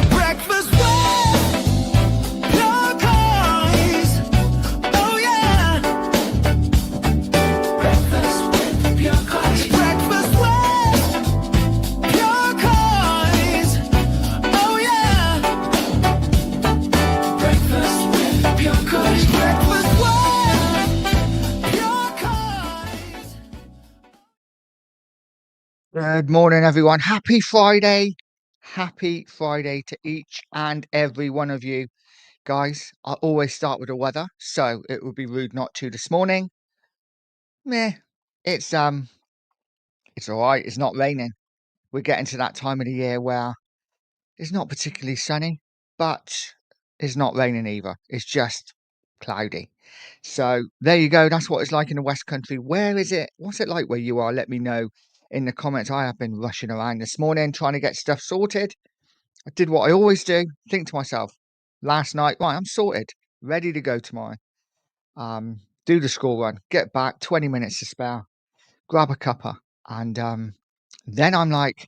Breakfast with Pure Coys. Oh yeah. Breakfast with Pure Coys. Breakfast with Pure Coys. Oh yeah. Breakfast with Pure Coys. Breakfast with Pure Coys. Good morning, everyone. Happy Friday. Happy Friday to each and every one of you. Guys, I always start with the weather, so it would be rude not to this morning. Meh. It's all right. It's not raining. We're getting to that time of the year where it's not particularly sunny, but it's not raining either. It's just cloudy. So there you go. That's what it's like in the West Country. Where is it? What's it like where you are? Let me know in the comments. I have been rushing around this morning trying to get stuff sorted. I did what I always do. Think to myself, last night, right, I'm sorted, ready to go tomorrow. Do the school run, get back, 20 minutes to spare, grab a cuppa, and then I'm like,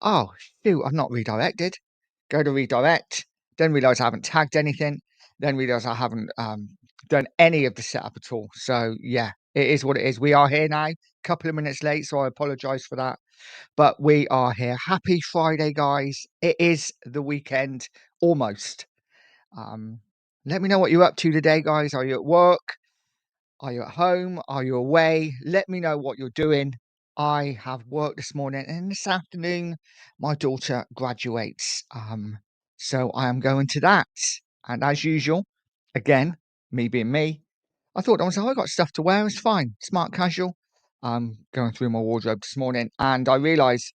oh shoot, I've not redirected. Go to redirect, then realise I haven't tagged anything, then realise I haven't done any of the setup at all. So yeah, it is what it is. We are here now, couple of minutes late, so I apologise for that. But we are here. Happy Friday, guys. It is the weekend, almost. Let me know what you're up to today, guys. Are you at work? Are you at home? Are you away? Let me know what you're doing. I have work this morning, and this afternoon my daughter graduates. So I am going to that. And as usual, again, me being me, I thought I was like, I got stuff to wear, it's fine. Smart casual. I'm going through my wardrobe this morning, and I realised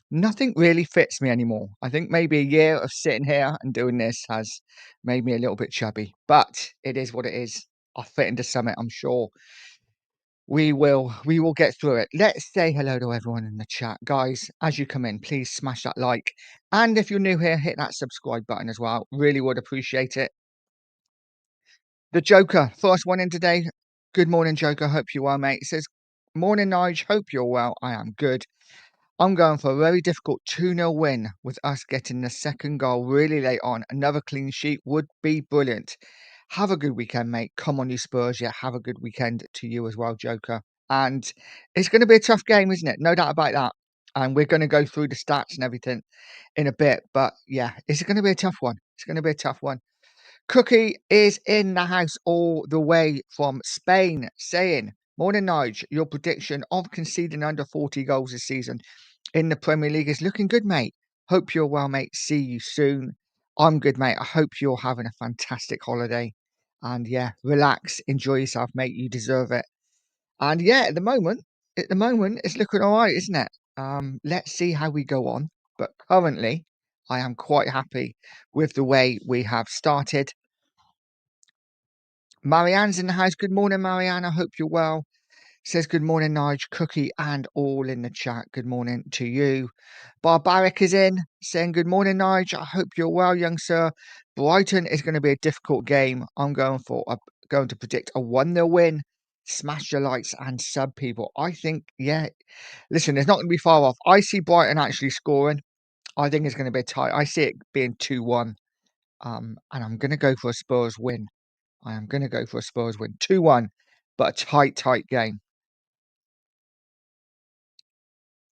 nothing really fits me anymore. I think maybe a year of sitting here and doing this has made me a little bit chubby, but it is what it is. I'll fit into something, I'm sure. We will get through it. Let's say hello to everyone in the chat. Guys, as you come in, please smash that like. And if you're new here, hit that subscribe button as well. Really would appreciate it. The Joker, first one in today. Good morning, Joker. Hope you're well, mate. It says, morning, Nige. Hope you're well. I am good. I'm going for a very difficult 2-0 win with us getting the second goal really late on. Another clean sheet would be brilliant. Have a good weekend, mate. Come on, you Spurs. Yeah, have a good weekend to you as well, Joker. And it's going to be a tough game, isn't it? No doubt about that. And we're going to go through the stats and everything in a bit. But yeah, it's going to be a tough one. It's going to be a tough one. Cookie is in the house all the way from Spain saying, morning, Nige. Your prediction of conceding under 40 goals this season in the Premier League is looking good, mate. Hope you're well, mate. See you soon. I'm good, mate. I hope you're having a fantastic holiday. And yeah, relax, enjoy yourself, mate. You deserve it. And yeah, at the moment, it's looking all right, isn't it? Let's see how we go on. But currently, I am quite happy with the way we have started. Marianne's in the house. Good morning, Marianne. I hope you're well. Says good morning, Nige, Cookie, and all in the chat. Good morning to you. Barbaric is in, saying good morning, Nige. I hope you're well, young sir. Brighton is going to be a difficult game. I'm going to predict a 1-0 win. Smash your likes and sub, people. I think, yeah. Listen, it's not going to be far off. I see Brighton actually scoring. I think it's going to be tight. I see it being 2-1. And I'm going to go for a Spurs win. I am going to go for a Spurs win. 2-1, but a tight game.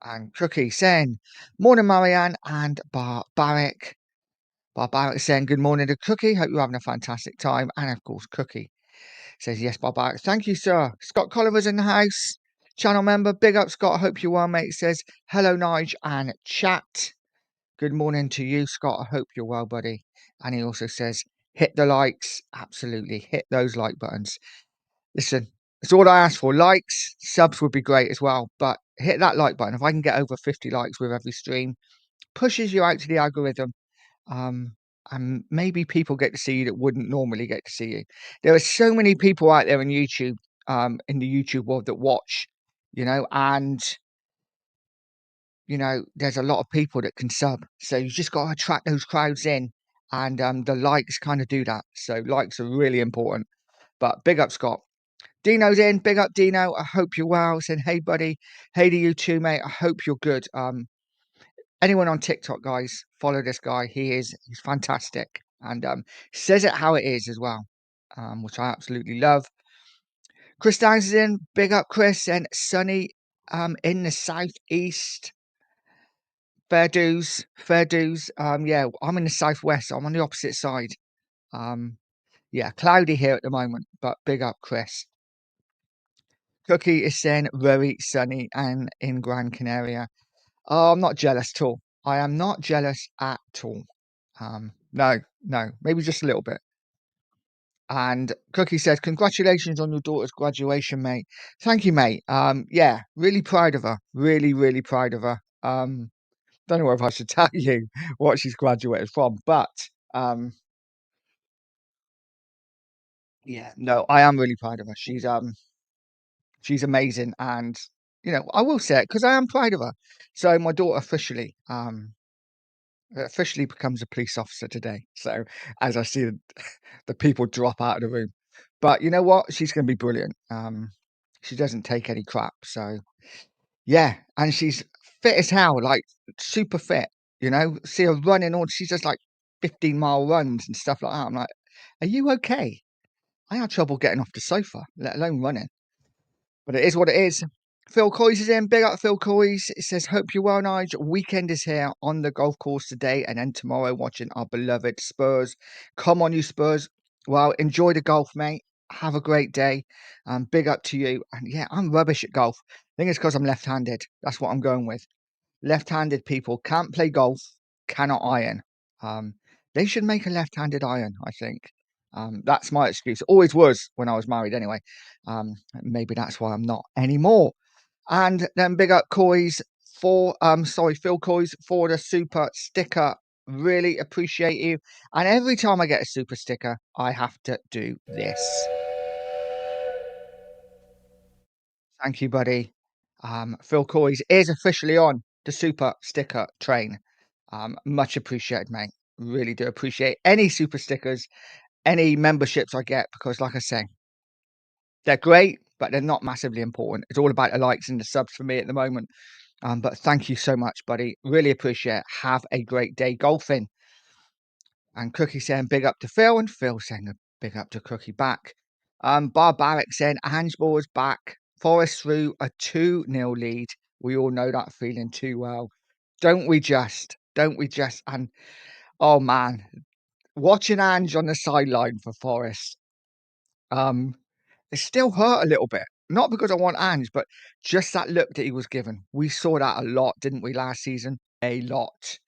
And Cookie saying, morning, Marianne and Barbaric. Barbaric saying, good morning to Cookie. Hope you're having a fantastic time. And of course, Cookie says, yes, Barbaric. Thank you, sir. Scott Colliver's in the house. Channel member. Big up, Scott. Hope you're well, mate. Says, hello, Nige and chat. Good morning to you, Scott. I hope you're well, buddy. And he also says, hit the likes. Absolutely. Hit those like buttons. Listen, it's all I ask for. Likes, subs would be great as well. But hit that like button. If I can get over 50 likes with every stream, pushes you out to the algorithm. And maybe people get to see you that wouldn't normally get to see you. There are so many people out there on YouTube, in the YouTube world that watch, and there's a lot of people that can sub. So you just got to attract those crowds in, and the likes kind of do that. So likes are really important. But big up, Scott. Dino's in. Big up, Dino. I hope you're well. Saying, hey, buddy. Hey to you too, mate. I hope you're good. Anyone on TikTok, guys, follow this guy. He's fantastic and says it how it is as well, which I absolutely love. Chris Downs is in. Big up, Chris. And Sunny in the southeast. Fair dues. Fair dues. Yeah, I'm in the southwest. So I'm on the opposite side. Yeah, cloudy here at the moment, but big up, Chris. Cookie is saying very sunny and in Gran Canaria. Oh, I'm not jealous at all. I am not jealous at all. No, maybe just a little bit. And Cookie says, congratulations on your daughter's graduation, mate. Thank you, mate. Yeah, really proud of her. Really, really proud of her. Don't know if I should tell you what she's graduated from, but yeah, no, I am really proud of her. She's amazing, and I will say it because I am proud of her. So my daughter officially becomes a police officer today. So as I see the people drop out of the room, but you know what? She's going to be brilliant. She doesn't take any crap. So yeah, and she's fit as hell, like super fit. See her running all. She does like 15-mile runs and stuff like that. I'm like, are you okay? I had trouble getting off the sofa, let alone running. But it is what it is. Phil Coys is in. Big up Phil Coys. It says, hope you're well, Nigel. Weekend is here on the golf course today and then tomorrow watching our beloved Spurs. Come on, you Spurs. Well, enjoy the golf, mate. Have a great day. Big up to you. And yeah, I'm rubbish at golf. I think it's because I'm left-handed. That's what I'm going with. Left-handed people can't play golf, cannot iron. Um, they should make a left-handed iron, I think. That's my excuse. Always was when I was married anyway. Maybe that's why I'm not anymore. And then big up Coys Phil Coys for the super sticker. Really appreciate you. And every time I get a super sticker, I have to do this. Thank you, buddy. Phil Coys is officially on the super sticker train. Much appreciated, mate. Really do appreciate any super stickers, any memberships I get, because like I say, they're great, but they're not massively important. It's all about the likes and the subs for me at the moment. But thank you so much, buddy. Really appreciate it. Have a great day golfing. And Cookie saying big up to Phil, and Phil saying a big up to Cookie back. Barbaric saying Angeball is back. Forest through a 2-0 lead. We all know that feeling too well. Don't we just? Don't we just? And oh man, watching Ange on the sideline for Forest, it still hurt a little bit. Not because I want Ange, but just that look that he was given. We saw that a lot, didn't we, last season? A lot.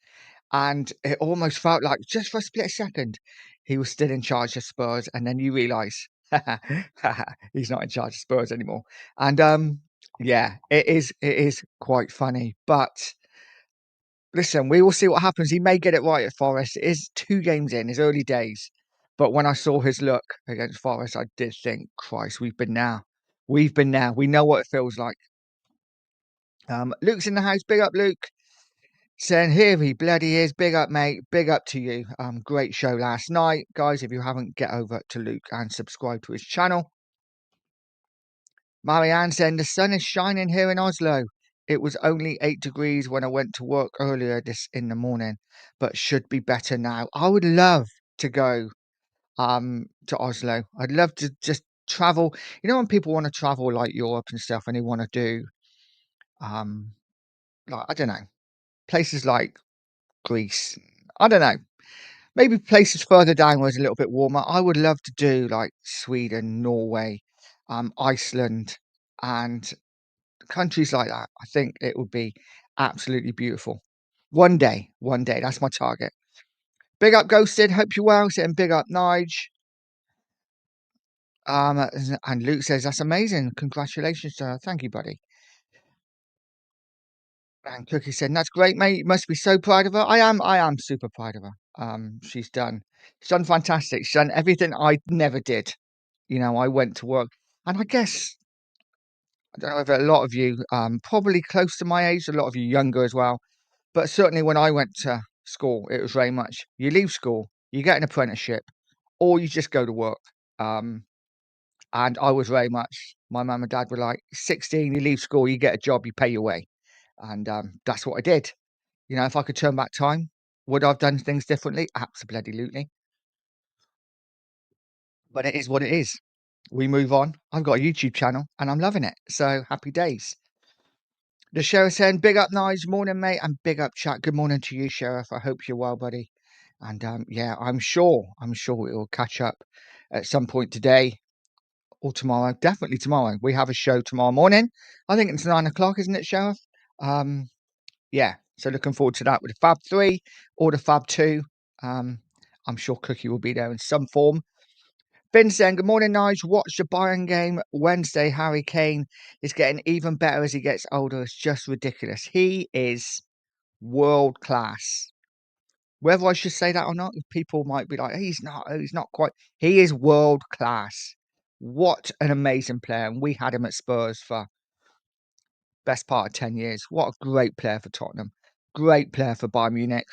And it almost felt like just for a split second, he was still in charge of Spurs. And then you realise he's not in charge of Spurs anymore. And yeah, it is quite funny. But listen, we will see what happens. He may get it right at Forest. It is 2 games in, his early days. But when I saw his look against Forest, I did think, Christ, we've been there. We've been there. We know what it feels like. Luke's in the house. Big up, Luke. Saying here he bloody is. Big up, mate. Big up to you. Great show last night. Guys, if you haven't, get over to Luke and subscribe to his channel. Marianne saying the sun is shining here in Oslo. It was only 8 degrees when I went to work earlier this in the morning, but should be better now. I would love to go to Oslo. I'd love to just travel. When people want to travel like Europe and stuff and they want to do like I don't know, places like Greece. I don't know. Maybe places further down where it's a little bit warmer. I would love to do like Sweden, Norway, Iceland, and countries like that. I think it would be absolutely beautiful. One day, that's my target. Big up Ghosted, hope you're well. Saying big up Nige. And Luke says that's amazing. Congratulations to her. Thank you, buddy. And Cookie said, that's great, mate. You must be so proud of her. I am super proud of her. She's done fantastic. She's done everything I never did. I went to work. And I guess, I don't know if a lot of you, probably close to my age, a lot of you younger as well. But certainly when I went to school, it was very much, you leave school, you get an apprenticeship, or you just go to work. And I was very much, my mum and dad were like, 16, you leave school, you get a job, you pay your way. And that's what I did. You know, if I could turn back time, would I have done things differently? Absolutely. But it is what it is. We move on. I've got a YouTube channel and I'm loving it. So happy days. The sheriff saying, big up, Nige. Morning, mate. And big up, chat. Good morning to you, Sheriff. I hope you're well, buddy. And yeah, I'm sure we will catch up at some point today or tomorrow. Definitely tomorrow. We have a show tomorrow morning. I think it's 9 o'clock, isn't it, Sheriff? Yeah. So looking forward to that with the Fab 3 or the Fab 2. I'm sure Cookie will be there in some form. Ben saying, good morning, Nige. Watch the Bayern game Wednesday. Harry Kane is getting even better as he gets older. It's just ridiculous. He is world class. Whether I should say that or not, people might be like, he's not quite. He is world class. What an amazing player. And we had him at Spurs for best part of 10 years. What a great player for Tottenham. Great player for Bayern Munich.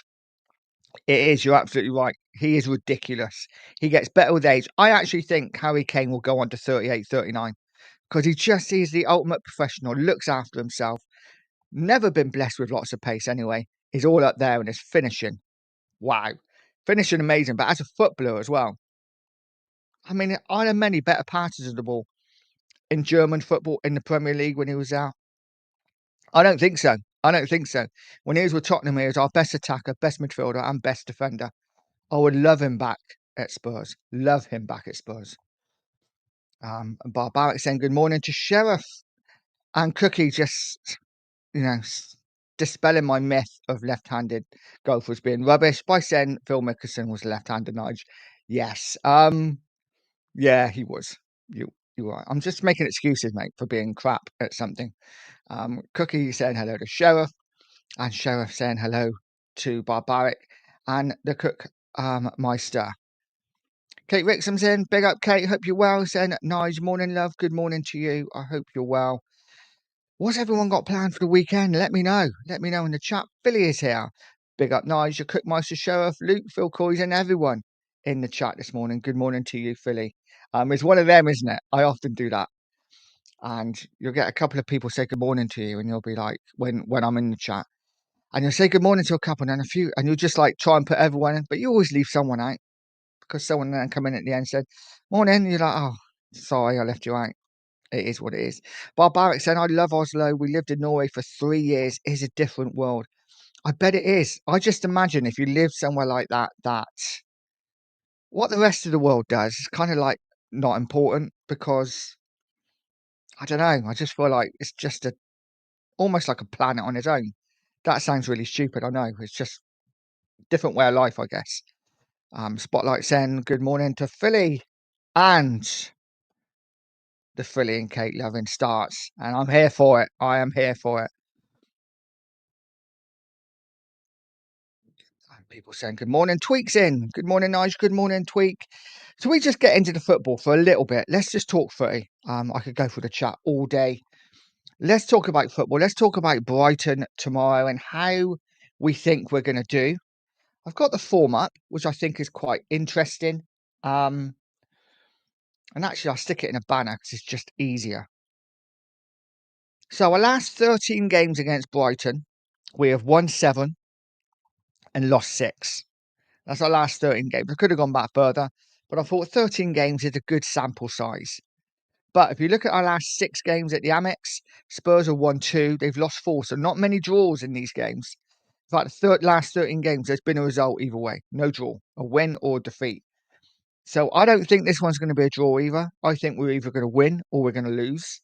It is, you're absolutely right. He is ridiculous. He gets better with age. I actually think Harry Kane will go on to 38, 39 because he just is the ultimate professional, looks after himself. Never been blessed with lots of pace anyway. He's all up there and his finishing. Wow. Finishing amazing, but as a footballer as well. I mean, are there many better passes of the ball in German football in the Premier League when he was out? I don't think so. When he was with Tottenham, he was our best attacker, best midfielder, and best defender. I would love him back at Spurs. Love him back at Spurs. And Barbaric saying good morning to Sheriff and Cookie, just dispelling my myth of left-handed golfers being rubbish by saying Phil Mickelson was left-handed. Nige, yes, yeah, he was. You're right. I'm just making excuses, mate, for being crap at something. Cookie saying hello to Sheriff, and Sheriff saying hello to Barbaric and the Cook Meister. Kate Rixham's in. Big up, Kate. Hope you're well. Saying nice morning, love. Good morning to you. I hope you're well. What's everyone got planned for the weekend? Let me know. Let me know in the chat. Billy is here. Big up, Nige, your Cookmeister Sheriff, Luke, Phil Coys, and everyone in the chat this morning. Good morning to you, Philly. It's one of them, isn't it? I often do that. And you'll get a couple of people say good morning to you, and you'll be like, when I'm in the chat, and you'll say good morning to a couple, and then a few, and you'll just like try and put everyone in, but you always leave someone out because someone then come in at the end and said, morning, and you're like, oh, sorry, I left you out. It is what it is. Barbaric said, I love Oslo. We lived in Norway for 3 years. It's a different world. I bet it is. I just imagine if you live somewhere like that, what the rest of the world does is kind of like not important because I don't know. I just feel like it's just almost like a planet on its own. That sounds really stupid. I know. It's just a different way of life, I guess. Spotlight saying good morning to Philly and the Philly and Kate loving starts, and I'm here for it. I am here for it. And people saying good morning. Tweak's in. Good morning, Nige. Good morning, Tweak. So we just get into the football for a little bit. Let's just talk footy. I could go through the chat all day. Let's talk about football. Let's talk about Brighton tomorrow and how we think we're going to do. I've got the form up, which I think is quite interesting. And actually, I'll stick it in a banner because it's just easier. So our last 13 games against Brighton, we have won 7 and lost 6. That's our last 13 games. I could have gone back further, but I thought 13 games is a good sample size. But if you look at our last 6 games at the Amex, Spurs have won 2. They've lost 4. So not many draws in these games. In fact, the last 13 games, there's been a result either way. No draw, a win or a defeat. So I don't think this one's going to be a draw either. I think we're either going to win or we're going to lose.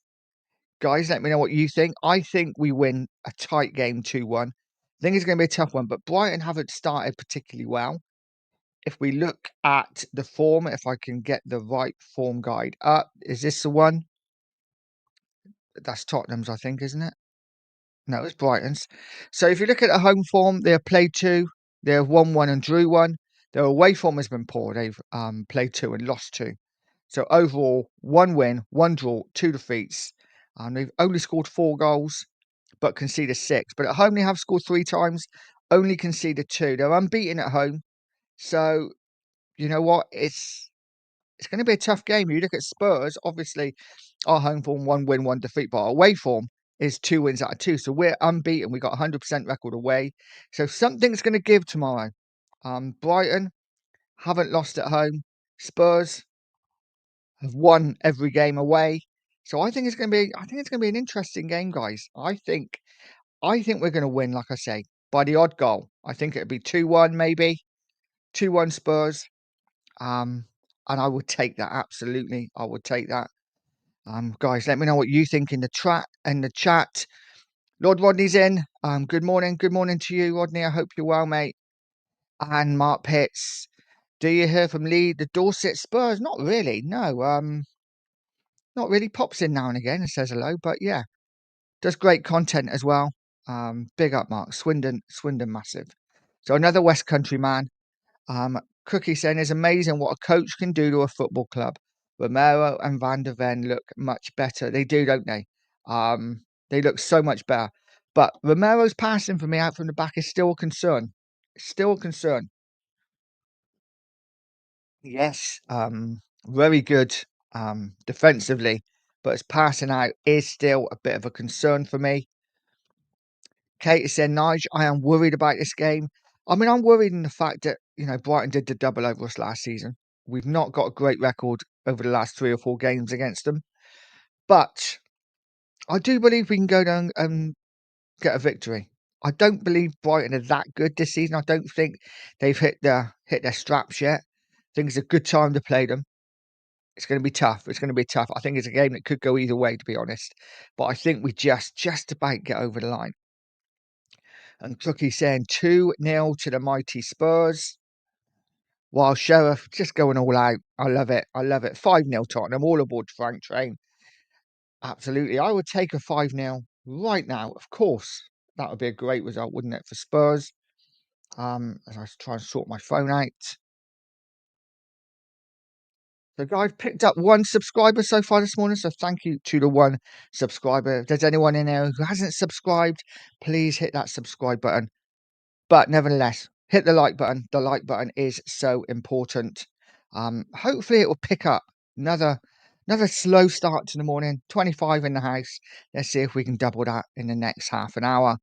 Guys, let me know what you think. I think we win a tight game 2-1. I think it's going to be a tough one, but Brighton haven't started particularly well. If we look at the form, if I can get the right form guide up, is this the one? That's Tottenham's, I think, isn't it? No, it's Brighton's. So if you look at the home form, they have played 2. They have won 1 and drew 1. Their away form has been poor. They've played 2 and lost 2. So overall, 1 win, 1 draw, 2 defeats. They've only scored 4 goals, but conceded 6. But at home, they have scored 3 times, only conceded 2. They're unbeaten at home. So, you know what? it's going to be a tough game. You look at Spurs, obviously, our home form, 1 win, 1 defeat, but our away form is 2 wins out of 2. So we're unbeaten. We got a 100% record away. So something's going to give tomorrow. Brighton haven't lost at home. Spurs have won every game away. So I think it's going to be. I think it's going to be an interesting game, guys. I think we're going to win, like I say, by the odd goal. I think it'll be 2-1, maybe 2-1 Spurs. And I would take that, absolutely. I would take that. Guys, let me know what you think in the chat. Lord Rodney's in. Good morning. Good morning to you, Rodney. I hope you're well, mate. And Mark Pitts. Do you hear from Lee, the Dorset Spurs? Not really, no. Not really. Pops in now and again and says hello, but yeah, does great content as well. Big up, Mark. Swindon massive. So another West Country man. Cookie saying it's amazing what a coach can do to a football club. Romero and Van der Ven look much better. They do, don't they? They look so much better. But Romero's passing for me out from the back is still a concern. Still a concern. Yes, very good defensively, but his passing out is still a bit of a concern for me. Kate is saying, Nige, I am worried about this game. I mean, I'm worried in the fact that, Brighton did the double over us last season. We've not got a great record over the last 3 or 4 games against them. But I do believe we can go down and get a victory. I don't believe Brighton are that good this season. I don't think they've hit their straps yet. I think it's a good time to play them. It's going to be tough. It's going to be tough. I think it's a game that could go either way, to be honest. But I think we just about get over the line. And Cookie saying 2-0 to the mighty Spurs. While Sheriff just going all out. I love it. I love it. 5-0 Tottenham. All aboard Frank Train. Absolutely. I would take a 5-0 right now. Of course. That would be a great result, wouldn't it, for Spurs? As I try and sort my phone out. So, guys, picked up 1 subscriber so far this morning. So, thank you to the 1 subscriber. If there's anyone in there who hasn't subscribed, please hit that subscribe button. But nevertheless, hit the like button. The like button is so important. Hopefully, it will pick up. Another slow start to the morning. 25 in the house. Let's see if we can double that in the next half an hour.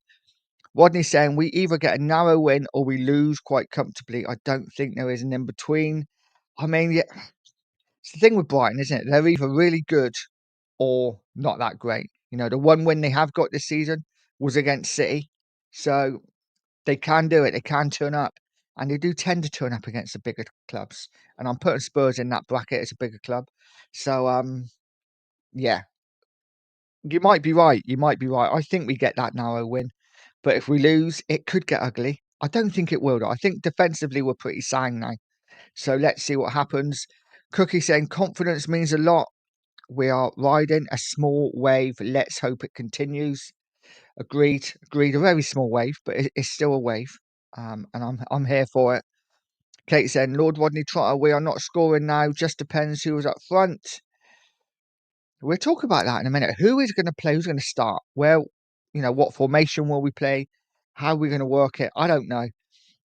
Rodney's saying we either get a narrow win or we lose quite comfortably. I don't think there is an in between. I mean, yeah, it's the thing with Brighton, isn't it? They're either really good or not that great. The one win they have got this season was against City. So they can do it. They can turn up. And they do tend to turn up against the bigger clubs. And I'm putting Spurs in that bracket as a bigger club. So, yeah. You might be right. You might be right. I think we get that narrow win. But if we lose, it could get ugly. I don't think it will, though. I think defensively we're pretty sound now. So let's see what happens. Cookie saying confidence means a lot. We are riding a small wave. Let's hope it continues. Agreed. A very small wave, but it's still a wave. And I'm here for it. Kate saying, Lord Rodney Trotter, we are not scoring now. Just depends who is up front. We'll talk about that in a minute. Who is going to play? Who's going to start? Well, what formation will we play? How are we going to work it? I don't know.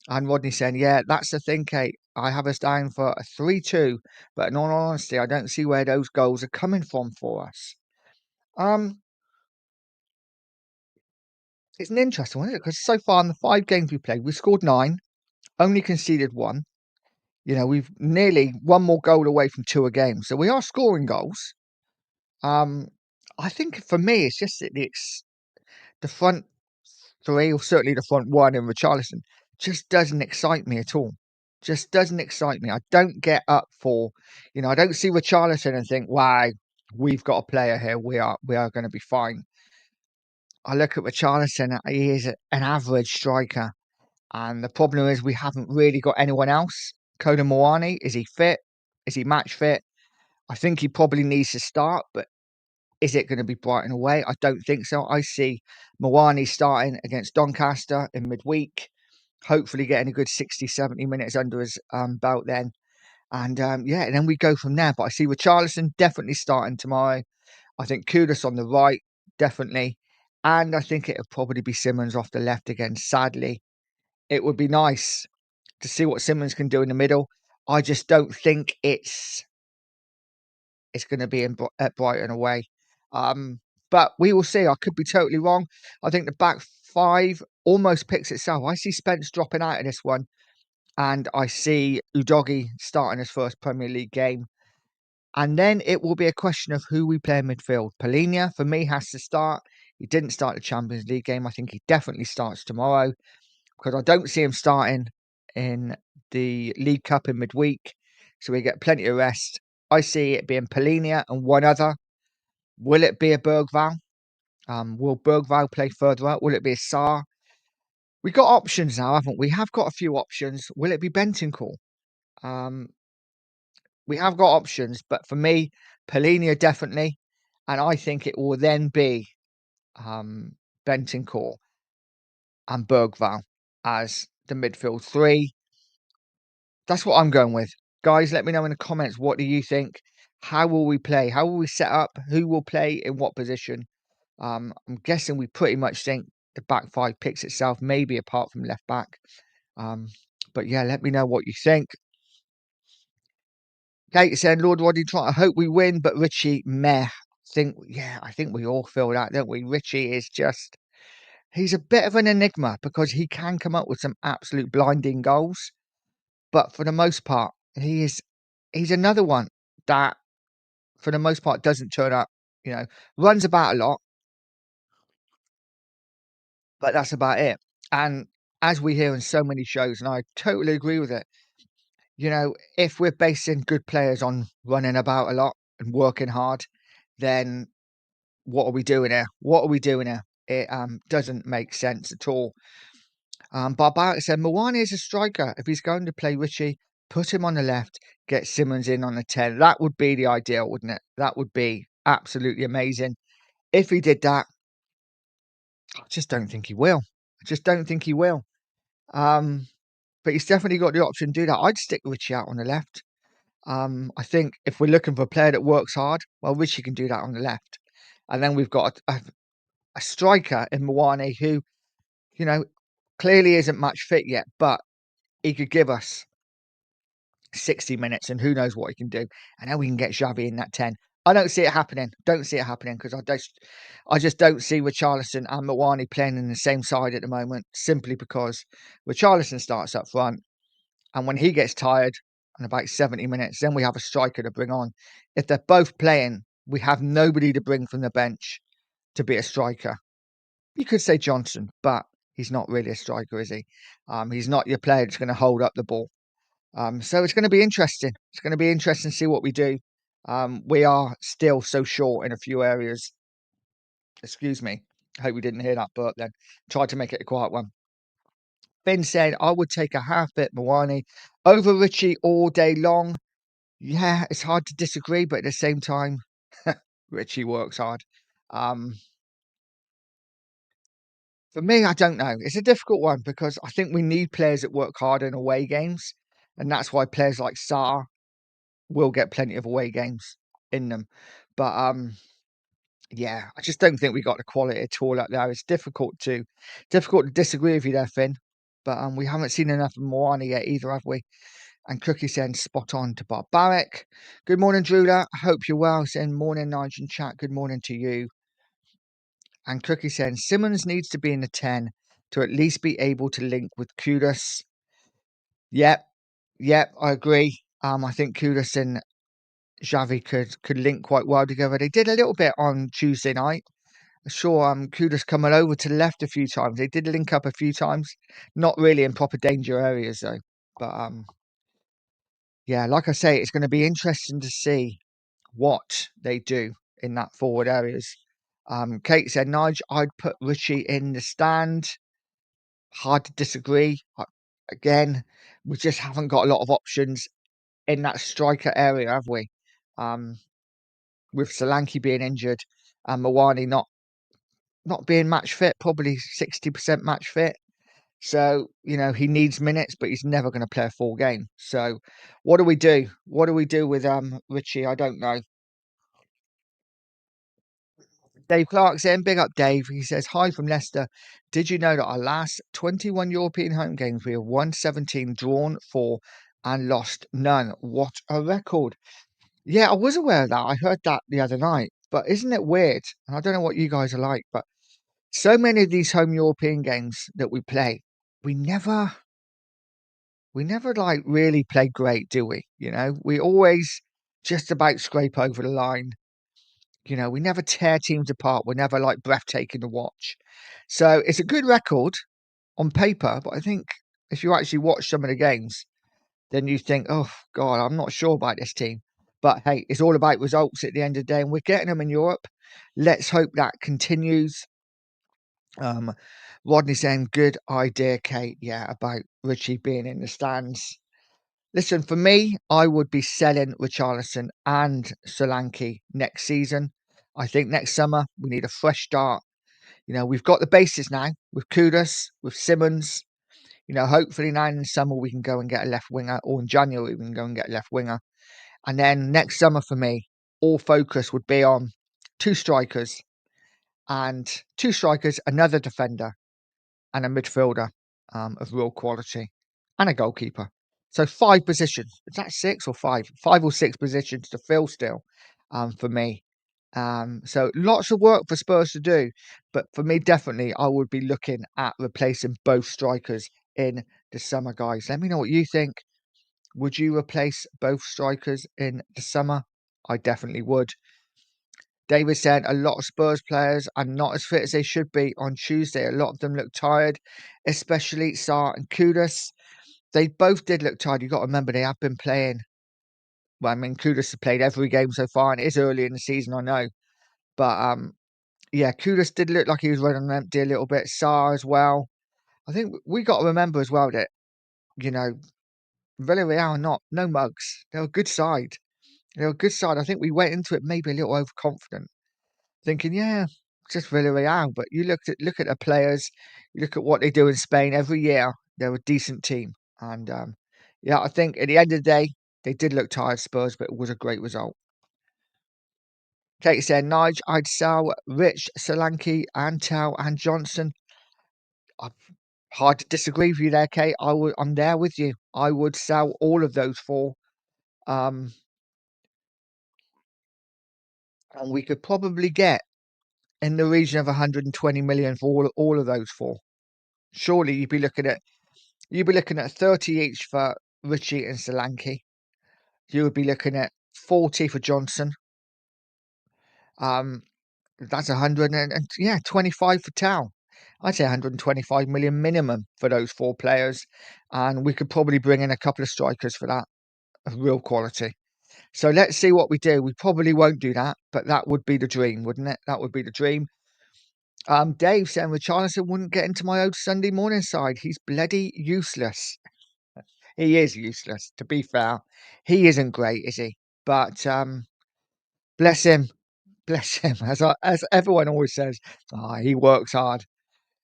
And Rodney saying, yeah, that's the thing, Kate. I have us down for a 3-2, but in all honesty, I don't see where those goals are coming from for us. It's an interesting one, isn't it? Because so far in the 5 games we played, we scored 9, only conceded 1. We've nearly 1 more goal away from 2 a game, so we are scoring goals. I think for me, it's just that the front 3, or certainly the front 1 in Richarlison, just doesn't excite me at all. Just doesn't excite me. I don't get up for, I don't see Richarlison and think, wow, we've got a player here. We are going to be fine. I look at Richarlison, he is an average striker. And the problem is we haven't really got anyone else. Coda Moani, is he fit? Is he match fit? I think he probably needs to start, but is it going to be Brighton away? I don't think so. I see Moani starting against Doncaster in midweek, hopefully getting a good 60, 70 minutes under his belt then. And and then we go from there. But I see Richarlison definitely starting tomorrow. I think Kudus on the right, definitely. And I think it'll probably be Simmons off the left again, sadly. It would be nice to see what Simmons can do in the middle. I just don't think it's it's going to be at Brighton away. But we will see. I could be totally wrong. I think the back five almost picks itself. I see Spence dropping out of this one, and I see Udogie starting his first Premier League game. And then it will be a question of who we play in midfield. Palhinha, for me, has to start. He didn't start the Champions League game. I think he definitely starts tomorrow, because I don't see him starting in the League Cup in midweek. So we get plenty of rest. I see it being Palhinha and one other. Will it be a Bergvall? Will Bergvall play further out? Will it be a Sarr? We got options now, haven't we? We have got a few options. Will it be Bentancur? We have got options, but for me, Palhinha definitely. And I think it will then be Bentancur and Bergvall as the midfield three. That's what I'm going with. Guys, let me know in the comments, what do you think? How will we play? How will we set up? Who will play in what position? I'm guessing we pretty much think the back five picks itself, maybe apart from left back. But yeah, let me know what you think. Kate said, Lord Roddy, I hope we win, but Richie, meh. I think we all feel that, don't we? Richie is just, he's a bit of an enigma, because he can come up with some absolute blinding goals. But for the most part, he's another one that, for the most part, doesn't turn up, runs about a lot, but that's about it. And as we hear in so many shows, and I totally agree with it, if we're basing good players on running about a lot and working hard, then what are we doing here? What are we doing here? It doesn't make sense at all. Barbaric said, Mawani is a striker. If he's going to play Richie, put him on the left, get Simmons in on the 10. That would be the ideal, wouldn't it? That would be absolutely amazing. If he did that, I just don't think he will. I just don't think he will. But he's definitely got the option to do that. I'd stick Richie out on the left. I think if we're looking for a player that works hard, well, Richie can do that on the left. And then we've got a striker in Mawani who, clearly isn't match fit yet, but he could give us 60 minutes and who knows what he can do. And then we can get Xavi in that 10. I don't see it happening. Don't see it happening, because I just don't see Richarlison and Mawani playing in the same side at the moment, simply because Richarlison starts up front, and when he gets tired in about 70 minutes, then we have a striker to bring on. If they're both playing, we have nobody to bring from the bench to be a striker. You could say Johnson, but he's not really a striker, is he? He's not your player that's going to hold up the ball. So it's going to be interesting. It's going to be interesting to see what we do. We are still so short in a few areas. Excuse me. I hope we didn't hear that burp then. Tried to make it a quiet one. Ben said, I would take a half bit Mawani over Richie all day long. Yeah, it's hard to disagree, but at the same time, Richie works hard. For me, I don't know. It's a difficult one, because I think we need players that work hard in away games. And that's why players like Sarr will get plenty of away games in them. But yeah, I just don't think we got the quality at all out there. It's difficult to disagree with you there, Finn. But we haven't seen enough of Moana yet either, have we? And Cookie saying spot on to Barbaric. Good morning, Drula. I hope you're well. Saying morning, Nigel chat. Good morning to you. And Cookie saying Simmons needs to be in the 10 to at least be able to link with Kudus. Yep, I agree. I think Kudus and Xavi could link quite well together. They did a little bit on Tuesday night. I saw Kudus coming over to the left a few times. They did link up a few times. Not really in proper danger areas though. But yeah, like I say, it's going to be interesting to see what they do in that forward areas. Kate said, Nige, I'd put Richie in the stand. Hard to disagree. Again, we just haven't got a lot of options in that striker area, have we? With Solanke being injured and Mawani not being match fit, probably 60% match fit. So, he needs minutes, but he's never going to play a full game. So what do we do? What do we do with Richie? I don't know. Dave Clark saying, big up Dave. He says, hi from Leicester. Did you know that our last 21 European home games, we have won 17, drawn 4, and lost none? What a record. Yeah, I was aware of that. I heard that the other night. But isn't it weird? And I don't know what you guys are like, but so many of these home European games that we play, we never like really play great, do we? You know, we always just about scrape over the line. You know, we never tear teams apart. We're never like breathtaking to watch. So it's a good record on paper, but I think if you actually watch some of the games, then you think, oh God, I'm not sure about this team. But hey, it's all about results at the end of the day, and we're getting them in Europe. Let's hope that continues. Um, Rodney saying, good idea, Kate. Yeah, about Richie being in the stands. Listen, for me, I would be selling Richarlison and Solanke next season. I think next summer we need a fresh start. You know, we've got the bases now with Kudus, with Simmons. You know, hopefully now in the summer we can go and get a left winger, or in January we can go and get a left winger. And then next summer for me, all focus would be on two strikers another defender, and a midfielder of real quality, and a goalkeeper. So 5 positions. Is that 6 or 5? 5 or 6 positions to fill still for me. So lots of work for Spurs to do. But for me, definitely, I would be looking at replacing both strikers in the summer, guys. Let me know what you think. Would you replace both strikers in the summer? I definitely would. David said a lot of Spurs players are not as fit as they should be on Tuesday. A lot of them look tired, especially Sarr and Kudus. They both did look tired. You've got to remember they have been playing. Well, I mean, Kudus has played every game so far, and it is early in the season, I know. But yeah, Kudus did look like he was running on empty a little bit. Sarr as well. I think we got to remember as well that, you know, Villarreal are no mugs. They're a good side. They're a good side. I think we went into it maybe a little overconfident, thinking, yeah, just Villarreal. But you look at the players, you look at what they do in Spain every year. They're a decent team, and yeah, I think at the end of the day, they did look tired, Spurs, but it was a great result. Kate said, Nige, I'd sell Rich, Solanke, Antel, and Johnson. Hard to disagree with you there, Kate. I'm there with you. I would sell all of those four. Um, and we could probably get in the region of 120 million for all of those four. Surely you'd be looking at 30 each for Richie and Solanke. You would be looking at 40 for Johnson. That's 100 and yeah, 25 for Tao. I'd say 125 million minimum for those four players, and we could probably bring in a couple of strikers for that of real quality. So let's see what we do. We probably won't do that, but that would be the dream, wouldn't it? That would be the dream. Dave saying Richarlison wouldn't get into my old Sunday morning side. He's bloody useless. He is useless, to be fair. He isn't great, is he? But bless him. Bless him. As everyone always says, he works hard.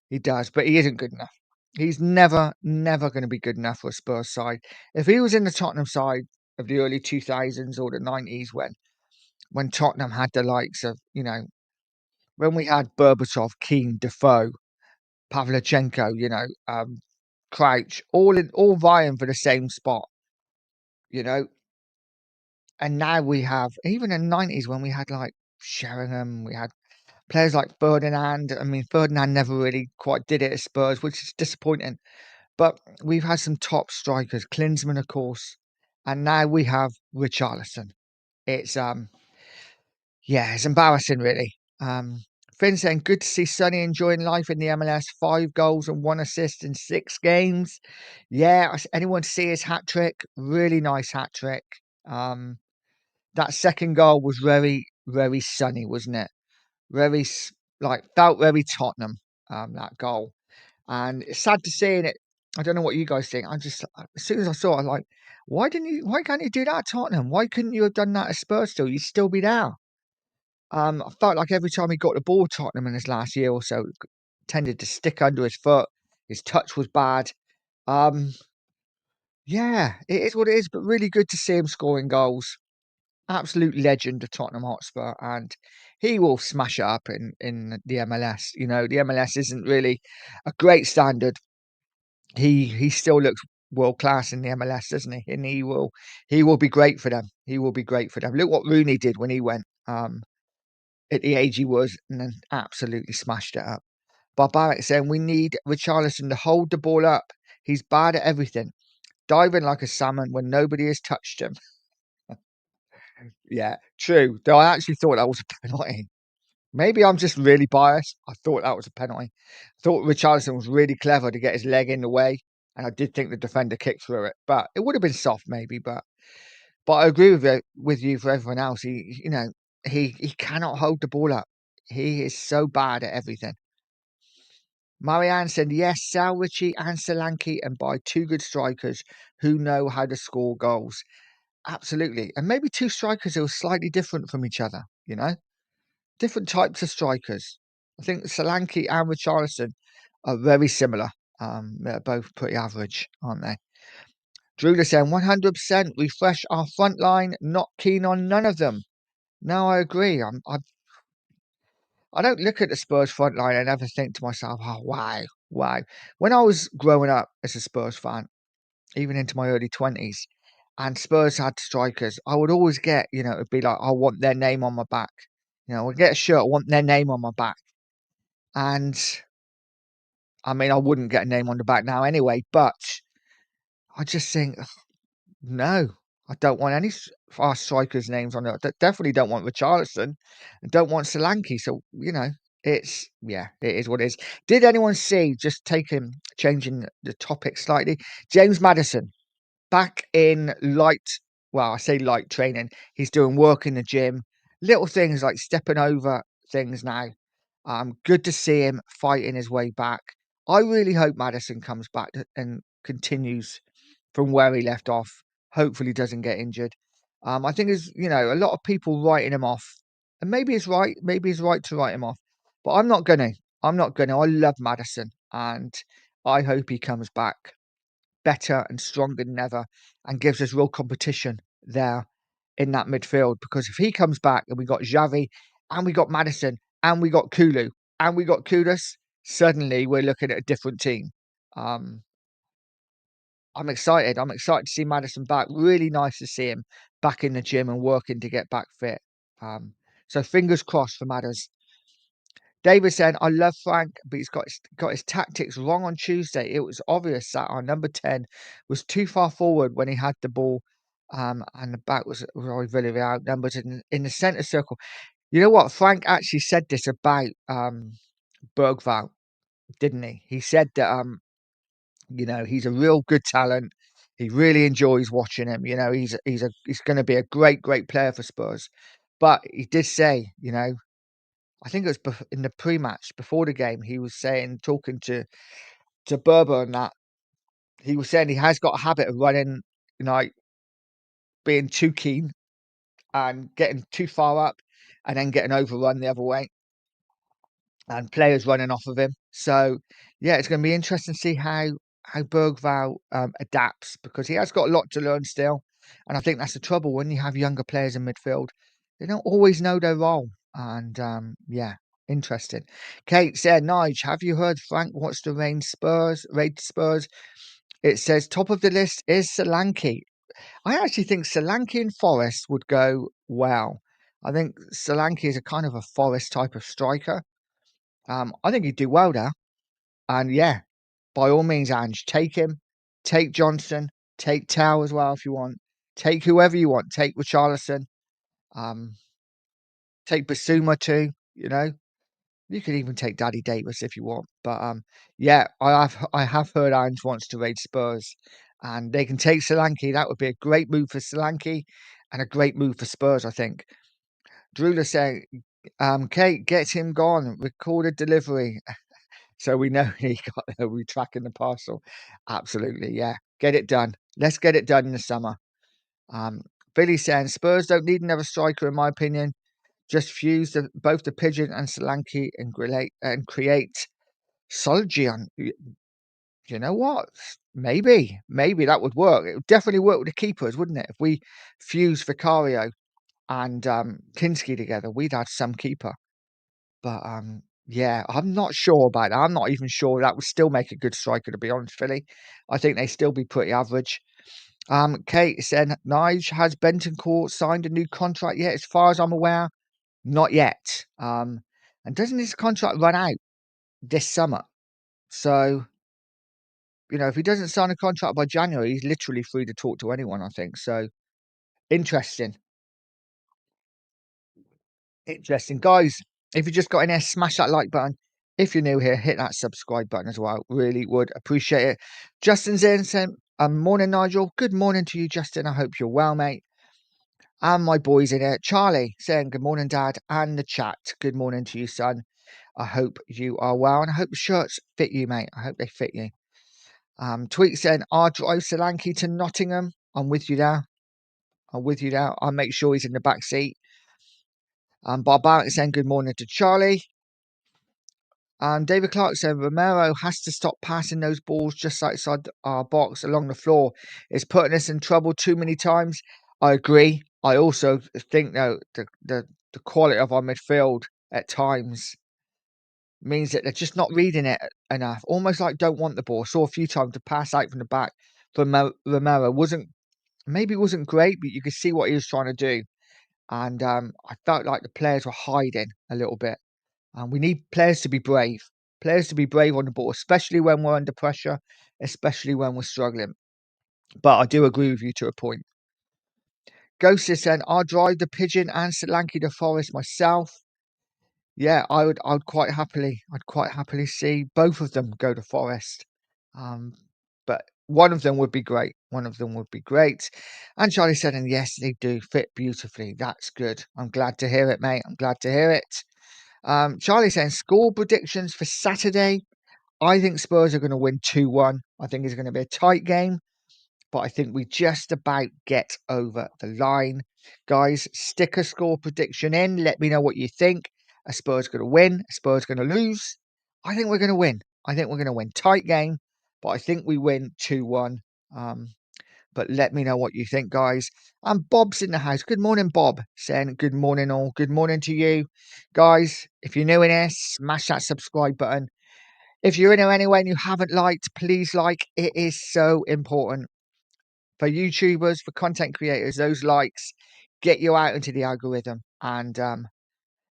He does, but he isn't good enough. He's never going to be good enough for a Spurs side. If he was in the Tottenham side of the early 2000s or the 90s when Tottenham had the likes of, you know, when we had Berbatov, Keane, Defoe, Pavlyuchenko, Crouch, all vying for the same spot, you know. And now we have, even in the 90s when we had like Sheringham, we had players like Ferdinand. I mean, Ferdinand never really quite did it at Spurs, which is disappointing. But we've had some top strikers, Klinsmann, of course, and now we have Richarlison. It's yeah, it's embarrassing, really. Finn saying, good to see Sonny enjoying life in the MLS. 5 goals and 1 assist in 6 games. Yeah, anyone to see his hat trick? Really nice hat trick. That second goal was very, very Sunny, wasn't it? Very, felt very Tottenham, that goal. And it's sad to see it. I don't know what you guys think. As soon as I saw it, I'm like, why can't you do that at Tottenham? Why couldn't you have done that at Spurs still? You'd still be there. I felt like every time he got the ball, Tottenham in his last year or so tended to stick under his foot. His touch was bad. Um, yeah, it is what it is, but really good to see him scoring goals. Absolute legend of Tottenham Hotspur, and he will smash it up in the MLS. You know, the MLS isn't really a great standard. He still looks world class in the MLS, doesn't he? And he will be great for them. He will be great for them. Look what Rooney did when he went at the age he was, and then absolutely smashed it up. Barbaric saying we need Richarlison to hold the ball up. He's bad at everything, diving like a salmon when nobody has touched him. Yeah, true. Though I actually thought that was a penalty. Maybe I'm just really biased. I thought that was a penalty. I thought Richarlison was really clever to get his leg in the way, and I did think the defender kicked through it. But it would have been soft, maybe. But I agree with you for everyone else. He cannot hold the ball up. He is so bad at everything. Marianne said, yes, Sal Ritchie and Solanke, and buy two good strikers who know how to score goals. Absolutely. And maybe two strikers who are slightly different from each other, different types of strikers. I think Solanke and Richarlison are very similar. They're both pretty average, aren't they? Drew saying 100% refresh our front line. Not keen on none of them. No, I agree. I don't look at the Spurs front line and ever think to myself, oh, wow. When I was growing up as a Spurs fan, even into my early 20s, and Spurs had strikers, I would always get, it'd be like, I want their name on my back. I'd get a shirt, I want their name on my back. And I mean, I wouldn't get a name on the back now anyway, but I just think, no, I don't want any fast strikers' names on it. I definitely don't want Richarlison. I don't want Solanke. So, it is what it is. Did anyone see, changing the topic slightly, James Maddison back in I say light training. He's doing work in the gym, little things like stepping over things now. Good to see him fighting his way back. I really hope Maddison comes back and continues from where he left off. Hopefully doesn't get injured. I think there's, a lot of people writing him off. And maybe it's right. Maybe it's right to write him off. But I'm not gonna. I'm not gonna. I love Maddison, and I hope he comes back better and stronger than ever and gives us real competition there in that midfield. Because if he comes back and we got Xavi and we got Maddison and we got Kulu and we got Kudus, suddenly we're looking at a different team. Um, I'm excited. I'm excited to see Maddison back. Really nice to see him back in the gym and working to get back fit. So fingers crossed for Madders. David saying, I love Frank, but he's got his tactics wrong on Tuesday. It was obvious that our number 10 was too far forward when he had the ball, and the back was really outnumbered in the centre circle. You know what? Frank actually said this about Bergvall, didn't he? He said that he's a real good talent. He really enjoys watching him. He's going to be a great player for Spurs. But he did say, I think it was in the pre-match before the game, he was talking to Berber, and that he was saying he has got a habit of running, like being too keen and getting too far up and then getting overrun the other way and players running off of him. So yeah, it's going to be interesting to see how Bergvall adapts, because he has got a lot to learn still, and I think that's the trouble when you have younger players in midfield. They don't always know their role, and interesting. Kate said, Nige, have you heard Frank wants to raid Spurs? It says top of the list is Solanke. I actually think Solanke and Forest would go well. I think Solanke is a kind of a Forest type of striker. I think he'd do well there. And yeah, by all means, Ange, take him, take Johnson, take Tao as well if you want, take whoever you want, take Richarlison, um, take Basuma too. You could even take Daddy Davis if you want. But yeah, I have heard Ange wants to raid Spurs, and they can take Solanke. That would be a great move for Solanke and a great move for Spurs, I think. Drula saying, Kate, get him gone. Recorded delivery. So we know he got there. We tracking the parcel. Absolutely, yeah. Get it done. Let's get it done in the summer. Billy saying Spurs don't need another striker, in my opinion. Just fuse both the Pigeon and Solanke and create Solgian. You know what? Maybe that would work. It would definitely work with the keepers, wouldn't it? If we fuse Vicario and Kinski together, we'd have some keeper. But Yeah, I'm not sure about that. I'm not even sure that would still make a good striker, to be honest, Philly. I think they still be pretty average. Kate said, Nige, has Bentoncourt signed a new contract yet? As far as I'm aware, not yet. And doesn't his contract run out this summer? So, if he doesn't sign a contract by January, he's literally free to talk to anyone, I think. So, interesting. Interesting. Guys, if you just got in there, smash that like button. If you're new here, hit that subscribe button as well. Really would appreciate it. Justin's in saying, morning, Nigel. Good morning to you, Justin. I hope you're well, mate. And my boys in here. Charlie saying, good morning, Dad. And the chat. Good morning to you, son. I hope you are well. And I hope the shirts fit you, mate. I hope they fit you. Tweet saying, I'll drive Solanke to Nottingham. I'm with you there. I'm with you there. I'll make sure he's in the back seat. Barbaric saying, good morning to Charlie. David Clark said Romero has to stop passing those balls just outside our box along the floor. It's putting us in trouble too many times. I agree. I also think though the quality of our midfield at times means that they're just not reading it enough. Almost like don't want the ball. Saw a few times to pass out from the back from Romero wasn't great, but you could see what he was trying to do. And I felt like the players were hiding a little bit. And we need players to be brave. Players to be brave on the ball, especially when we're under pressure, especially when we're struggling. But I do agree with you to a point. Ghost is saying, I'll drive the Pigeon and Solanke to Forest myself. Yeah, I'd quite happily see both of them go to Forest. But one of them would be great. One of them would be great. And Charlie said, and yes, they do fit beautifully. That's good. I'm glad to hear it, mate. I'm glad to hear it. Charlie saying score predictions for Saturday. I think Spurs are going to win 2-1. I think it's going to be a tight game, but I think we just about get over the line. Guys, stick a score prediction in. Let me know what you think. Are Spurs going to win? Are Spurs going to lose? I think we're going to win. I think we're going to win. Tight game, but I think we win 2-1. But let me know what you think, guys. And Bob's in the house. Good morning, Bob. Saying good morning, all. Good morning to you. Guys, if you're new in here, smash that subscribe button. If you're in here anyway and you haven't liked, please like. It is so important. For YouTubers, for content creators, those likes get you out into the algorithm and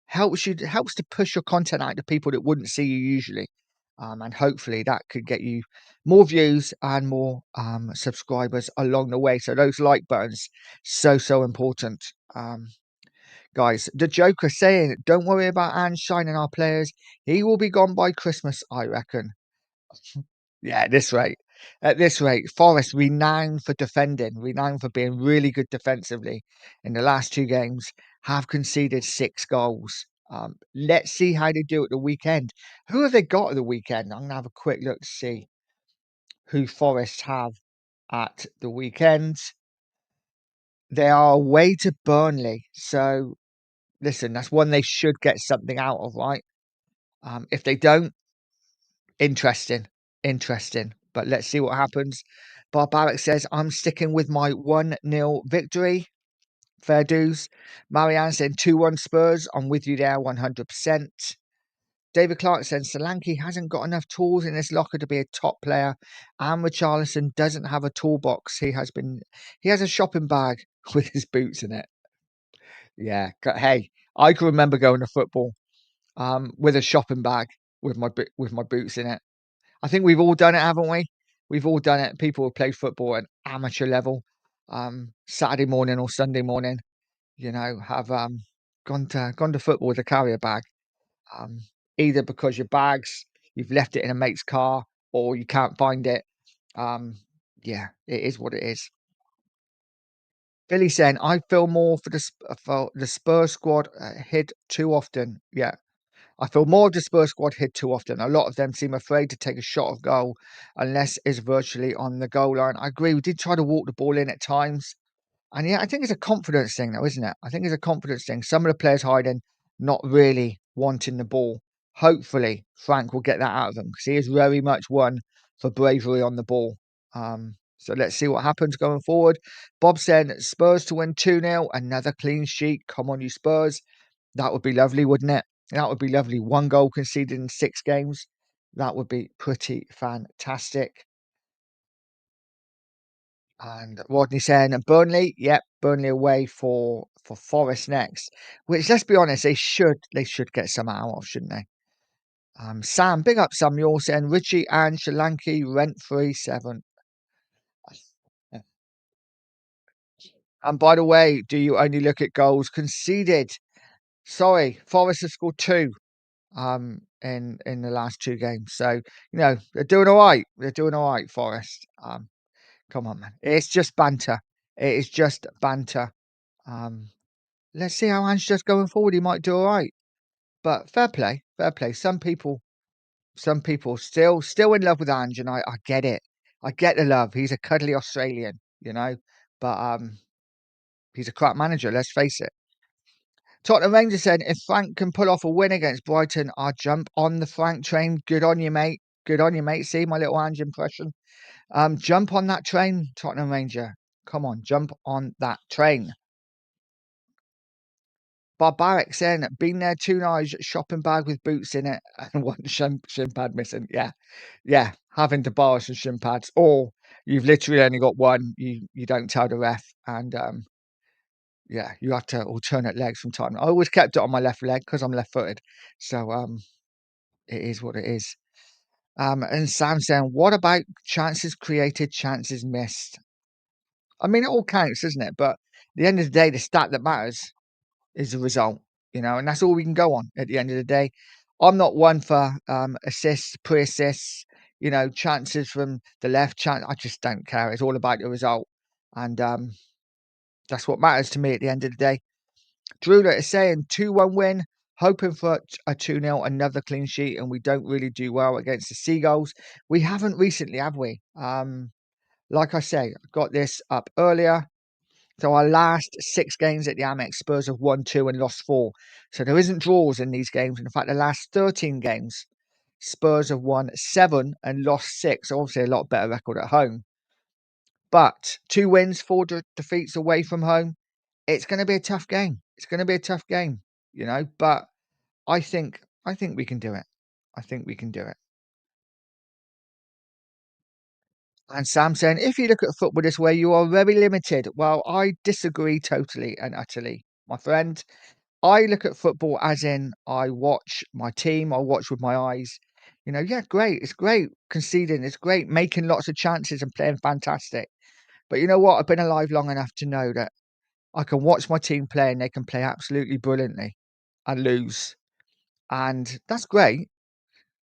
helps to push your content out to people that wouldn't see you usually. And hopefully that could get you more views and more subscribers along the way. So those like buttons, so important. Guys, the Joker saying, don't worry about Ange signing our players. He will be gone by Christmas, I reckon. Yeah, at this rate, Forest renowned for defending, renowned for being really good defensively in the last two games, have conceded 6 goals. Let's see how they do at the weekend. Who have they got at the weekend? I'm gonna have a quick look to see who Forest have at the weekend. They are away to Burnley, so listen, that's one they should get something out of, right? If they don't, interesting. But let's see what happens. Barbaric says, I'm sticking with my 1-0 victory. Fair dues. Marianne saying 2-1 Spurs. I'm with you there 100%. David Clark says, Solanke hasn't got enough tools in his locker to be a top player. And Richarlison doesn't have a toolbox. He has a shopping bag with his boots in it. Yeah. Hey, I can remember going to football with a shopping bag with my boots in it. I think we've all done it, haven't we? We've all done it. People who play football at amateur level, Saturday morning or Sunday morning, have gone to football with a carrier bag. Either because you've left it in a mate's car or you can't find it. Yeah, it is what it is. Billy saying, I feel more for the Spurs squad hid too often. Yeah, I feel more of the Spurs squad hit too often. A lot of them seem afraid to take a shot of goal unless it's virtually on the goal line. I agree. We did try to walk the ball in at times. And yeah, I think it's a confidence thing though, isn't it? I think it's a confidence thing. Some of the players hiding, not really wanting the ball. Hopefully Frank will get that out of them because he is very much one for bravery on the ball. So let's see what happens going forward. Bob saying Spurs to win 2-0, another clean sheet. Come on, you Spurs. That would be lovely, wouldn't it? That would be lovely. 1 goal conceded in 6 games. That would be pretty fantastic. And Rodney saying Burnley, yep, Burnley away for Forest next. Which, let's be honest, they should get some out of, shouldn't they? Sam, big up Sam. You're saying Richie and Shalanki rent free 7. And by the way, do you only look at goals conceded? Sorry, Forest have scored 2 in the last 2 games. So, they're doing all right. They're doing all right, Forest. Come on, man. It's just banter. It is just banter. Um, let's see how Ange does going forward. He might do all right. But fair play, fair play. Some people still in love with Ange, and I get it. I get the love. He's a cuddly Australian. But he's a crap manager, let's face it. Tottenham Rangers said, if Frank can pull off a win against Brighton, I'll jump on the Frank train. Good on you, mate. Good on you, mate. See my little Ange impression. Jump on that train, Tottenham Ranger. Come on, jump on that train. Barbaric saying, been there 2 nights, shopping bag with boots in it and 1 shin pad missing. Yeah, having to borrow some shin pads, or you've literally only got 1. You don't tell the ref, and yeah, you have to alternate legs from time. I always kept it on my left leg because I'm left-footed, so it is what it is. And Sam saying, what about chances created, chances missed? I mean, it all counts, isn't it? But at the end of the day, the stat that matters is the result, and that's all we can go on at the end of the day. I'm not one for assists, pre-assists, chances from the left. I just don't care. It's all about the result, and that's what matters to me at the end of the day. Drula is saying 2-1 win, hoping for a 2-0, another clean sheet, and we don't really do well against the Seagulls. We haven't recently, have we? Like I say, I got this up earlier. So our last 6 games at the Amex, Spurs have won 2 and lost 4. So there isn't draws in these games. In fact, the last 13 games, Spurs have won 7 and lost 6. So obviously a lot better record at home. But 2 wins, 4 defeats away from home. It's going to be a tough game. It's going to be a tough game, But I think we can do it. I think we can do it. And Sam saying, if you look at football this way, you are very limited. Well, I disagree totally and utterly, my friend. I look at football as in I watch my team, I watch with my eyes. Yeah, great. It's great conceding. It's great making lots of chances and playing fantastic. But you know what? I've been alive long enough to know that I can watch my team play and they can play absolutely brilliantly and lose. And that's great.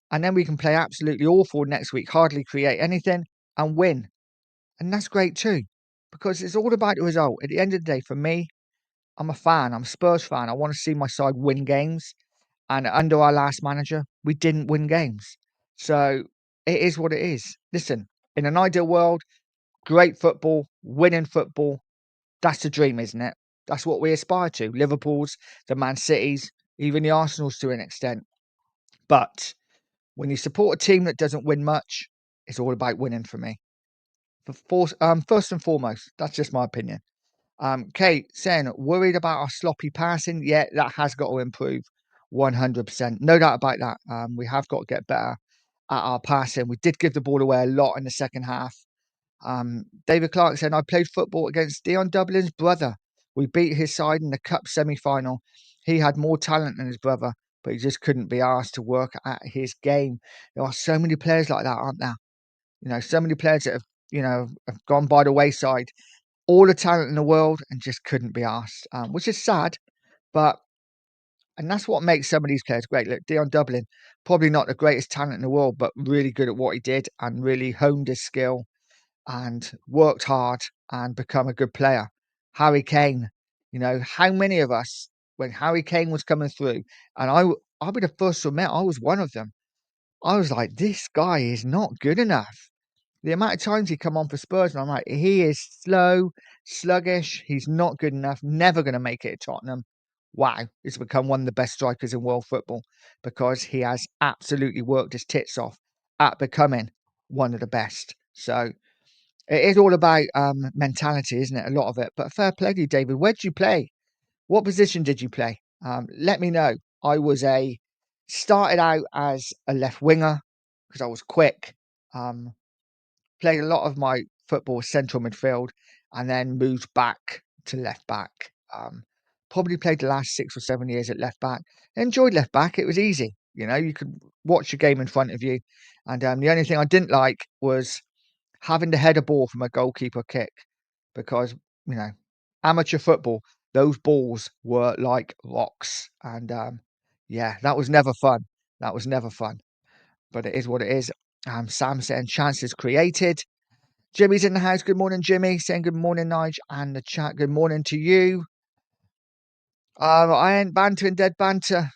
And then we can play absolutely awful next week, hardly create anything and win. And that's great too. Because it's all about the result. At the end of the day, for me, I'm a fan. I'm a Spurs fan. I want to see my side win games. And under our last manager, we didn't win games. So it is what it is. Listen, in an ideal world, great football, winning football, that's the dream, isn't it? That's what we aspire to. Liverpool's, the Man Cities, even the Arsenal's to an extent. But when you support a team that doesn't win much, it's all about winning for me. First and foremost, that's just my opinion. Kate saying, worried about our sloppy passing. Yeah, that has got to improve 100%. No doubt about that. We have got to get better at our passing. We did give the ball away a lot in the second half. David Clark saying, I played football against Dion Dublin's brother. We beat his side in the cup semi-final. He had more talent than his brother, but he just couldn't be asked to work at his game. There are so many players like that, aren't there? So many players that have gone by the wayside, all the talent in the world, and just couldn't be asked, which is sad, and that's what makes some of these players great. Look, Dion Dublin, probably not the greatest talent in the world, but really good at what he did and really honed his skill and worked hard and become a good player. Harry Kane, how many of us, when Harry Kane was coming through, and I'll be the first to admit I was one of them. I was like, this guy is not good enough. The amount of times he come on for Spurs, and I'm like, he is slow, sluggish. He's not good enough. Never going to make it at Tottenham. Wow, he's become one of the best strikers in world football because he has absolutely worked his tits off at becoming one of the best. So it is all about mentality, isn't it? A lot of it. But fair play to you, David. Where did you play? What position did you play? Let me know. Started out as a left winger because I was quick. Played a lot of my football central midfield and then moved back to left back. Probably played the last 6 or 7 years at left back. Enjoyed left back. It was easy. You could watch the game in front of you. And the only thing I didn't like was having to head a ball from a goalkeeper kick because, you know, amateur football, those balls were like rocks. And yeah, that was never fun. That was never fun. But it is what it is. Sam saying chances created. Jimmy's in the house. Good morning, Jimmy. Saying good morning, Nige. And the chat, good morning to you. I ain't bantering, dead banter.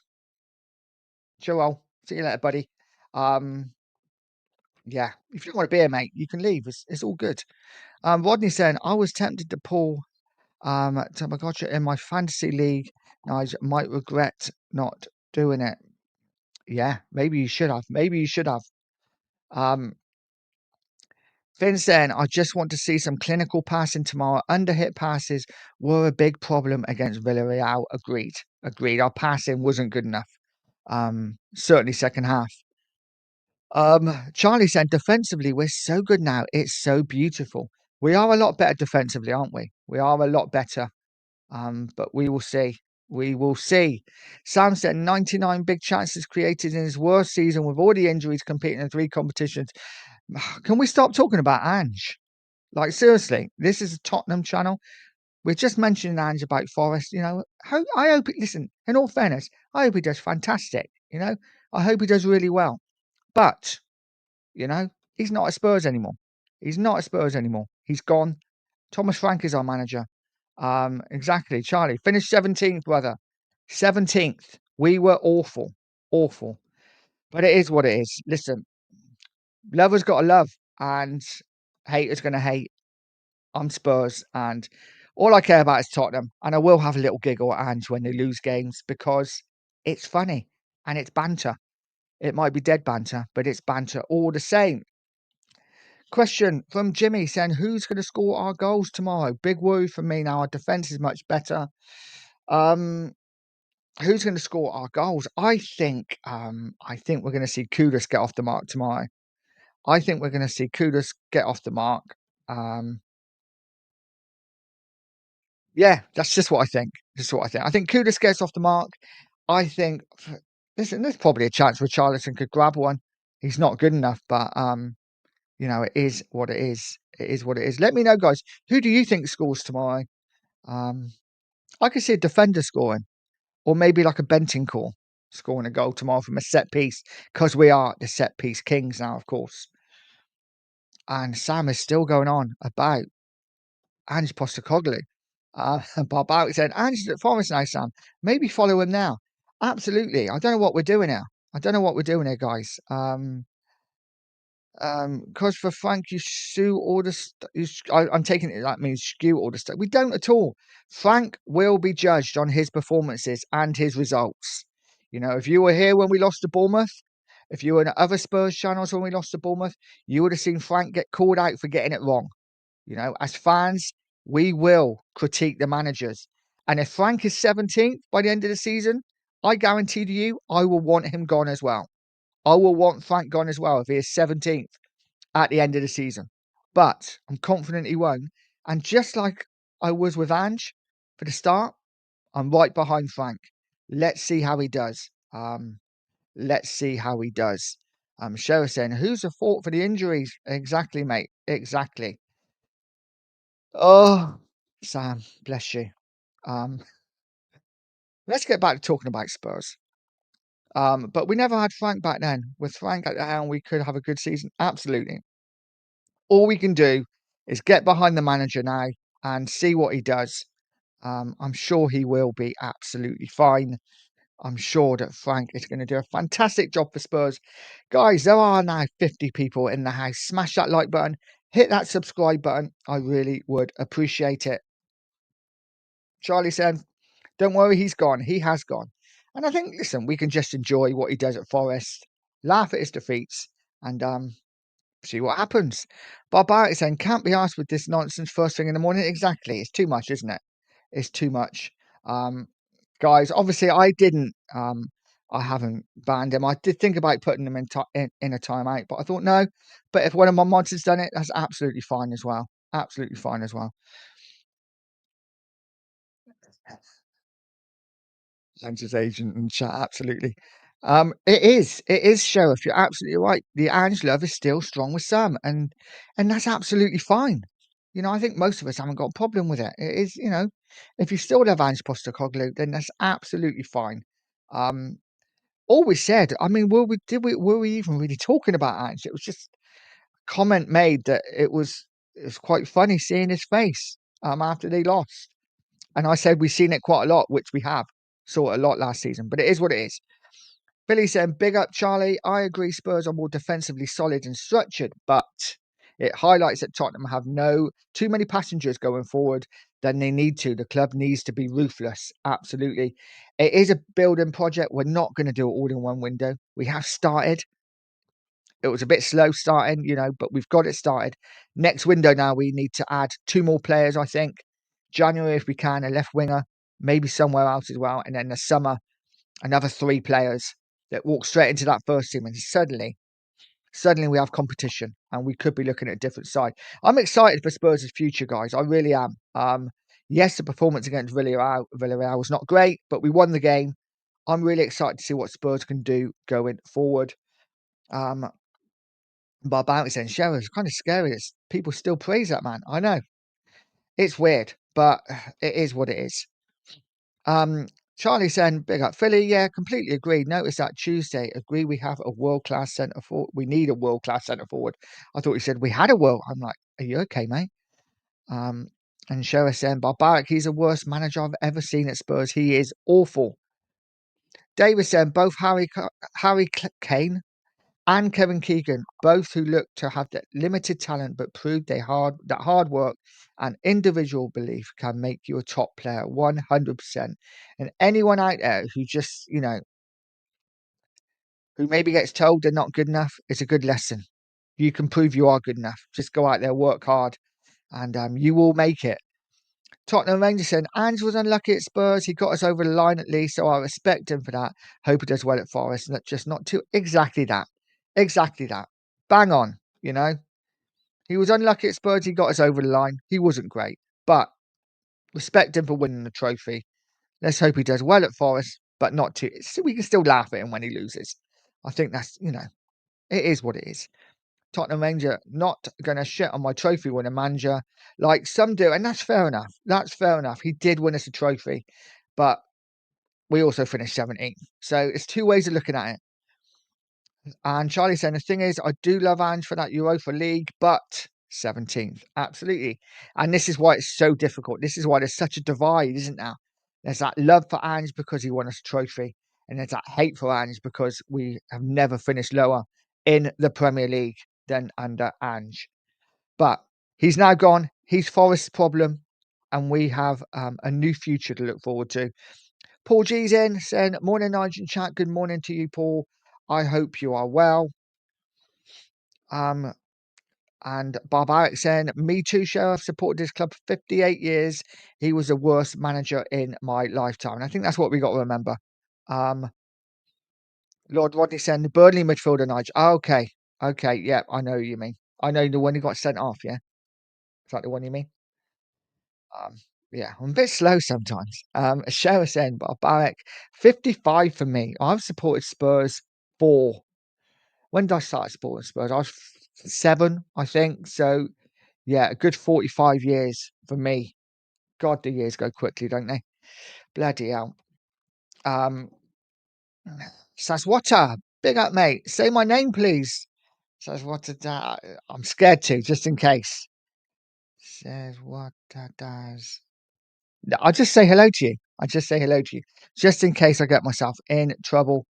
Joel, see you later, buddy. Yeah, if you don't want a beer, mate, you can leave. It's all good. Rodney saying I was tempted to pull Tamagotchi in my fantasy league. I might regret not doing it. Yeah, maybe you should have. Maybe you should have. Finn saying I just want to see some clinical passing tomorrow. Underhit passes were a big problem against Villarreal. Agreed. Agreed. Our passing wasn't good enough. Certainly second half. Charlie said defensively, we're so good now. It's so beautiful. We are a lot better defensively, aren't we? We are a lot better. But we will see. We will see. Sam said 99 big chances created in his worst season with all the injuries competing in 3 competitions. Can we stop talking about Ange? Like, seriously, this is a Tottenham channel. We're just mentioning Ange about Forest. I hope, listen, in all fairness, I hope he does fantastic. I hope he does really well. But, he's not at Spurs anymore. He's not at Spurs anymore. He's gone. Thomas Frank is our manager. Exactly. Charlie, finished 17th, brother. 17th. We were awful. Awful. But it is what it is. Listen, lovers got to love and haters going to hate. I'm Spurs and all I care about is Tottenham. And I will have a little giggle at Ange when they lose games because it's funny and it's banter. It might be dead banter, but it's banter all the same. Question from Jimmy saying, who's going to score our goals tomorrow? Big worry for me now. Our defence is much better. Who's going to score our goals? I think we're going to see Kudus get off the mark tomorrow. I think we're going to see Kudus get off the mark. Yeah, that's just what I think. Just what I think. I think Kudus gets off the mark. I think, listen, there's probably a chance Richarlison could grab one. He's not good enough, but it is what it is. It is what it is. Let me know, guys. Who do you think scores tomorrow? I could see a defender scoring, or maybe like a Bentancur scoring a goal tomorrow from a set piece, because we are the set piece kings now, of course. And Sam is still going on about Ange Postecoglou. Bob out said, Ange's at Forest now, Sam. Maybe follow him now. Absolutely. I don't know what we're doing here. I don't know what we're doing here, guys. Because for Frank, you sue all the I'm taking it that means skew all the stuff. We don't at all. Frank will be judged on his performances and his results. If you were here when we lost to Bournemouth, if you were in other Spurs channels when we lost to Bournemouth, you would have seen Frank get called out for getting it wrong. As fans, we will critique the managers. And if Frank is 17th by the end of the season, I guarantee to you, I will want him gone as well. I will want Frank gone as well if he is 17th at the end of the season. But I'm confident he won't. And just like I was with Ange for the start, I'm right behind Frank. Let's see how he does. Let's see how he does. Sheriff saying, who's the fault for the injuries? Exactly, mate. Exactly. Oh, Sam, bless you. Let's get back to talking about Spurs. But we never had Frank back then. With Frank at the helm, we could have a good season. Absolutely. All we can do is get behind the manager now and see what he does. I'm sure he will be absolutely fine. I'm sure that Frank is going to do a fantastic job for Spurs. Guys, there are now 50 people in the house. Smash that like button. Hit that subscribe button. I really would appreciate it. Charlie said, don't worry, he's gone. He has gone. And I think, listen, we can just enjoy what he does at Forest, laugh at his defeats, and see what happens. Bob Barrett is saying, can't be asked with this nonsense first thing in the morning. Exactly. It's too much, isn't it? It's too much. Guys, obviously I didn't I haven't banned him. I did think about putting him in a timeout, but I thought no. But if one of my mods has done it, that's absolutely fine as well. Absolutely fine as well. Angie's agent and chat, absolutely. It is Sheriff. You're absolutely right. The Ange love is still strong with some, and that's absolutely fine. I think most of us haven't got a problem with it. It is, if you still love Ange Postecoglou, then that's absolutely fine. Um, all we said, I mean, were we even really talking about Ange? It was just a comment made that it was quite funny seeing his face after they lost. And I said we've seen it quite a lot, which we have. Saw it a lot last season, but it is what it is. Billy said, big up, Charlie. I agree Spurs are more defensively solid and structured, but it highlights that Tottenham have too many passengers going forward than they need to. The club needs to be ruthless. Absolutely. It is a building project. We're not going to do it all in one window. We have started. It was a bit slow starting, but we've got it started. Next window now, we need to add 2 more players, I think. January, if we can, a left winger, maybe somewhere else as well. And then the summer, another 3 players that walk straight into that first team. And suddenly we have competition and we could be looking at a different side. I'm excited for Spurs' future, guys. I really am. Yes, the performance against Villarreal was not great, but we won the game. I'm really excited to see what Spurs can do going forward. Barbaric and Shearer is kind of scary. People still praise that man. I know. It's weird, but it is what it is. Charlie saying, big up Philly. Yeah, completely agreed. Notice that Tuesday. Agree we have a world-class centre forward. We need a world-class centre forward. I thought he said we had a world. I'm like, are you okay, mate? And Shearer saying, Barbaric, he's the worst manager I've ever seen at Spurs. He is awful. David saying, both Harry Kane and Kevin Keegan, both who look to have that limited talent but proved that hard work and individual belief can make you a top player 100%. And anyone out there who just, who maybe gets told they're not good enough, it's a good lesson. You can prove you are good enough. Just go out there, work hard, and you will make it. Tottenham Rangers said, Ange was unlucky at Spurs. He got us over the line at least, so I respect him for that. Hope he does well at Forest. Not too exactly that. Exactly that. Bang on, He was unlucky at Spurs. He got us over the line. He wasn't great, but respect him for winning the trophy. Let's hope he does well at Forest, but not too. So we can still laugh at him when he loses. I think that's, it is what it is. Tottenham Ranger not going to shit on my trophy winner manager like some do. And that's fair enough. That's fair enough. He did win us a trophy, but we also finished 17th. So it's 2 ways of looking at it. And Charlie saying, the thing is, I do love Ange for that Europa League, but 17th. Absolutely. And this is why it's so difficult. This is why there's such a divide, isn't there? There's that love for Ange because he won us a trophy. And there's that hate for Ange because we have never finished lower in the Premier League than under Ange. But he's now gone. He's Forest's problem. And we have a new future to look forward to. Paul G's in saying, morning, Nigel chat. Good morning to you, Paul. I hope you are well. And Barbaric saying, me too, Sheriff. Supported this club for 58 years. He was the worst manager in my lifetime. And I think that's what we got to remember. Lord Rodney saying, the Burnley midfielder, Nigel. Oh, okay. Okay. Yeah, I know who you mean. I know the one who got sent off. Yeah. Is that the one you mean? Um, yeah, I'm a bit slow sometimes. Sheriff saying, Barbaric, 55 for me. I've supported Spurs for. When did I start supporting Spurs? I was 7, I think. So, yeah, a good 45 years for me. God, the years go quickly, don't they? Bloody hell. Saswata, big up, mate. Say my name, please. Saswata, I'm scared to, just in case. Says what does. I'll just say hello to you. I just say hello to you, just in case I get myself in trouble.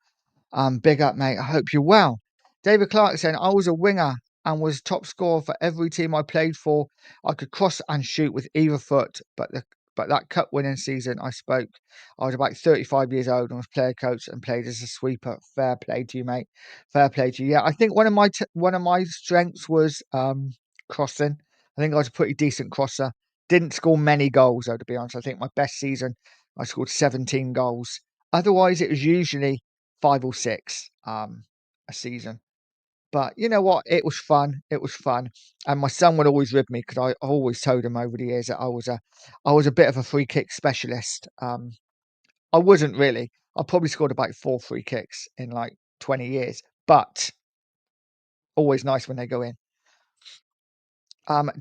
Big up, mate. I hope you're well. David Clark saying, I was a winger and was top scorer for every team I played for. I could cross and shoot with either foot, but that cup winning season I was about 35 years old and was player coach and played as a sweeper. Fair play to you, mate. Fair play to you. Yeah, I think one of my strengths was crossing. I think I was a pretty decent crosser. Didn't score many goals though, to be honest. I think my best season I scored 17 goals. Otherwise, it was usually 5 or 6 a season. But you know what? It was fun. It was fun, and my son would always rib me because I always told him over the years that I was a bit of a free kick specialist. I wasn't really. I probably scored about 4 free kicks in like 20 years, but always nice when they go in.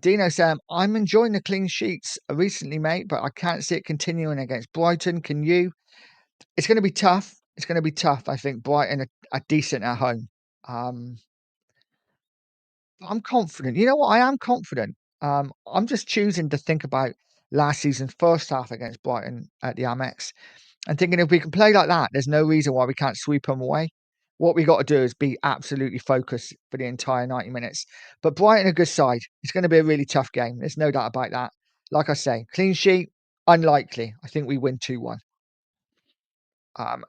Dino Sam, I'm enjoying the clean sheets recently, mate, but I can't see it continuing against Brighton. Can you? It's going to be tough. It's going to be tough. I think Brighton are decent at home. Um, I'm confident. You know what? I am confident. I'm just choosing to think about last season's first half against Brighton at the Amex and thinking if we can play like that, there's no reason why we can't sweep them away. What we got to do is be absolutely focused for the entire 90 minutes. But Brighton, a good side. It's going to be a really tough game. There's no doubt about that. Like I say, clean sheet, unlikely. I think we win 2-1. Um,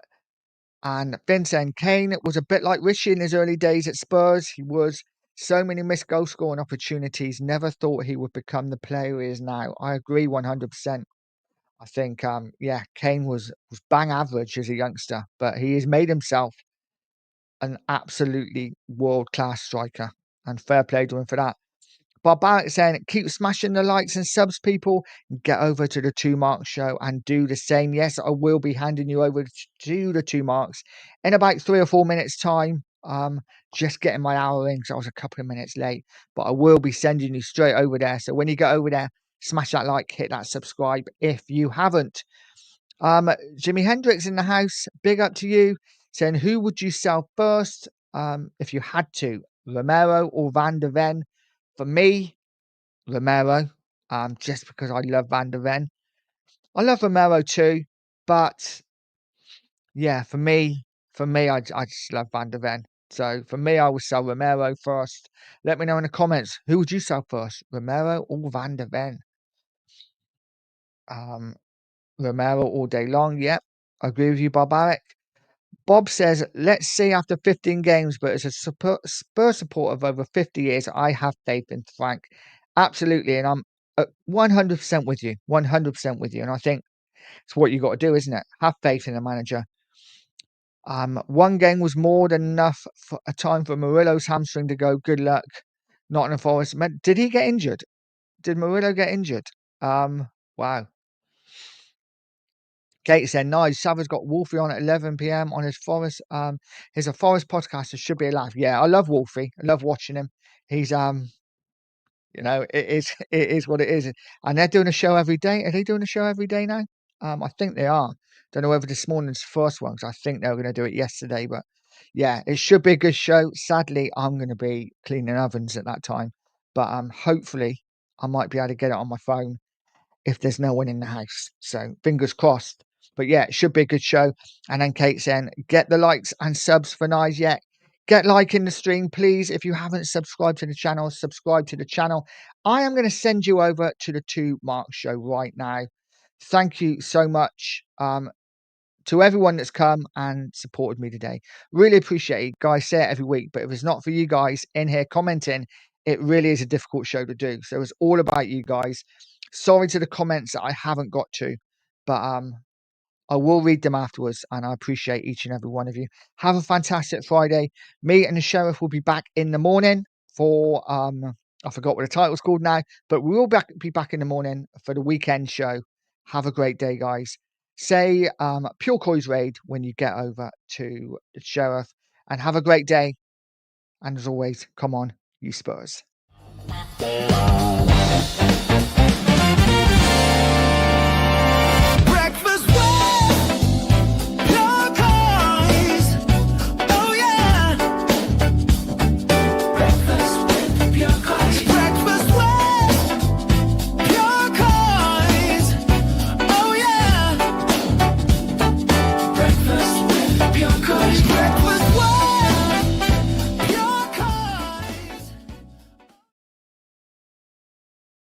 And Vincent Kane was a bit like Richie in his early days at Spurs. He was so many missed goal scoring opportunities. Never thought he would become the player he is now. I agree 100%. I think, yeah, Kane was bang average as a youngster, but he has made himself an absolutely world class striker, and fair play to him for that. Barbaric saying, keep smashing the likes and subs, people. Get over to the 2 Marks show and do the same. Yes, I will be handing you over to the 2 Marks in about 3 or 4 minutes' time. Just getting my hour in, so I was a couple of minutes late, but I will be sending you straight over there. So when you get over there, smash that like, hit that subscribe if you haven't. Jimi Hendrix in the house, big up to you. Saying, who would you sell first if you had to, Romero or Van der Ven? For me, Romero, just because I love Van der Ven. I love Romero too, but yeah, I just love Van der Ven. So for me, I would sell Romero first. Let me know in the comments, who would you sell first, Romero or Van der Ven? Um, Romero all day long. Yep, I agree with you, Barbaric. Bob says, let's see after 15 games, but as a Spurs supporter of over 50 years, I have faith in Frank. Absolutely. And I'm 100% with you. 100% with you. And I think it's what you got to do, isn't it? Have faith in the manager. One game was more than enough for a time for Murillo's hamstring to go. Good luck. Nottingham Forest. Did he get injured? Did Murillo get injured? Wow. Kate said, nice. Sav's got Wolfie on at 11 p.m. on his Forest. He's a Forest podcast. It should be a laugh. Yeah, I love Wolfie. I love watching him. He's it is what it is. And they're doing a show every day. Are they doing a show every day now? I think they are. Don't know whether this morning's the first one, because I think they were going to do it yesterday. But yeah, it should be a good show. Sadly, I'm going to be cleaning ovens at that time. But hopefully, I might be able to get it on my phone if there's no one in the house. So fingers crossed. But yeah, it should be a good show. And then Kate saying, get the likes and subs for Nice yet. Get liking the stream, please. If you haven't subscribed to the channel, subscribe to the channel. I am going to send you over to the 2 Marks show right now. Thank you so much to everyone that's come and supported me today. Really appreciate it. Guys, say it every week, but if it's not for you guys in here commenting, it really is a difficult show to do. So it's all about you guys. Sorry to the comments that I haven't got to, but I will read them afterwards, and I appreciate each and every one of you. Have a fantastic Friday. Me and the sheriff will be back in the morning for I forgot what the title's called now, but we will be back in the morning for the weekend show. Have a great day, guys. Say Pure Coys Raid when you get over to the sheriff, and have a great day. And as always, come on, you Spurs.